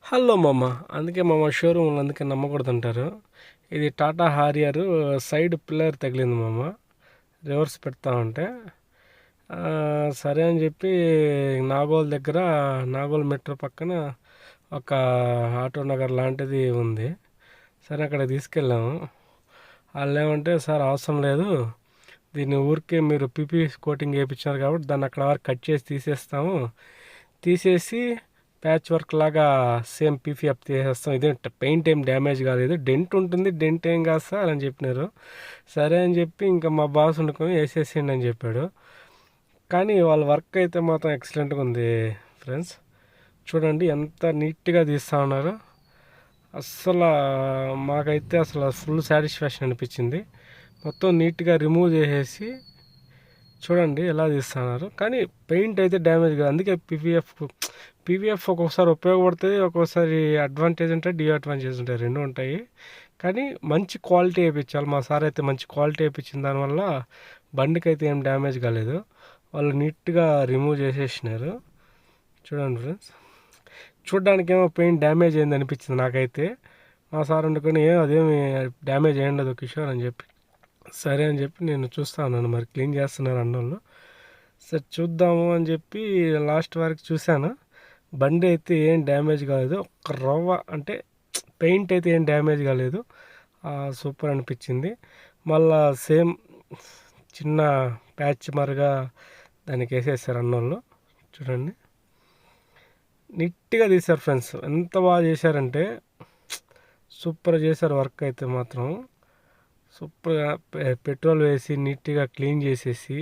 Hello మామ. అందుకే మామ షోరూమ్ అందుకే నమ్మకూడదంటారు. ఇది టాటా హారియర్ సైడ్ పిల్లర్ తగిలింది మామ. రివర్స్ పెడతా ఉంటే ఆ, సరే అని చెప్పి నాగోల్ దగ్గర, నాగోల్ మెట్రో పక్కన ఒక ఆటో నగర్ లాంటిది ఉంది. సరే అక్కడ తీసుకెళ్ళాము. వాళ్ళు ఏమంటే, సార్ అవసరం లేదు, దీన్ని ఊరికే మీరు పీపీ కోటింగ్ వేయించినారు కాబట్టి దాన్ని అక్కడ వరకు కట్ చేసి తీసేస్తాము, తీసేసి ప్యాచ్ వర్క్ లాగా సేమ్ పీపీఎఫ్ తీసేస్తాం, ఇదే పెయింట్ ఏం డ్యామేజ్ కాలేదు, డెంట్ ఉంటుంది, డెంట్ ఏం కాదు సార్ అని చెప్పినారు. సరే అని చెప్పి ఇంకా మా బాస్ వండుకొని వేసేసేయండి అని చెప్పాడు. కానీ వాళ్ళ వర్క్ అయితే మాత్రం ఎక్సలెంట్గా ఉంది ఫ్రెండ్స్. చూడండి ఎంత నీట్గా తీస్తూ ఉన్నారు. అస్సలు మాకైతే అసలు ఫుల్ సాటిస్ఫాక్షన్ అనిపించింది. మొత్తం నీట్గా రిమూవ్ చేసేసి చూడండి ఎలా తీస్తున్నారు. కానీ పెయింట్ అయితే డ్యామేజ్ కాదు. అందుకే పీవీఎఫ్ ఒక్కొక్కసారి ఉపయోగపడుతుంది, ఒక్కొక్కసారి అడ్వాంటేజ్ ఉంటాయి, డిఅడ్వాంటేజ్ ఉంటాయి, రెండు ఉంటాయి. కానీ మంచి క్వాలిటీ వేయించాలి. మా సార్ అయితే మంచి క్వాలిటీ వేయించిన దానివల్ల బండికి అయితే ఏం డ్యామేజ్ కాలేదు. వాళ్ళు నీట్గా రిమూవ్ చేసేసినారు. చూడండి ఫ్రెండ్స్, చూడ్డానికేమో పెయింట్ డ్యామేజ్ అయింది అనిపించింది నాకైతే. మా సార్ వండుకొని అదేమి డ్యామేజ్ అయ్యిండదు కిషోర్ అని చెప్పి, సరే అని చెప్పి నేను చూస్తా ఉన్నాను, మరి క్లీన్ చేస్తున్నారు అన్నోళ్ళు. సరే చూద్దాము అని చెప్పి లాస్ట్ వరకు చూశాను. బండి అయితే ఏం డ్యామేజ్ కాలేదు, ఒక్క రవ్వ అంటే పెయింట్ అయితే ఏం డ్యామేజ్ కాలేదు. సూపర్ అనిపించింది. మళ్ళా సేమ్ చిన్న ప్యాచ్ మరగా దానికి వేసేసారు అన్నోళ్ళు. చూడండి నీట్గా తీశారు ఫ్రెండ్స్. ఎంత బాగా చేశారంటే సూపర్ చేశారు వర్క్ అయితే మాత్రం. సూపర్గా పెట్రోల్ వేసి నీట్గా క్లీన్ చేసేసి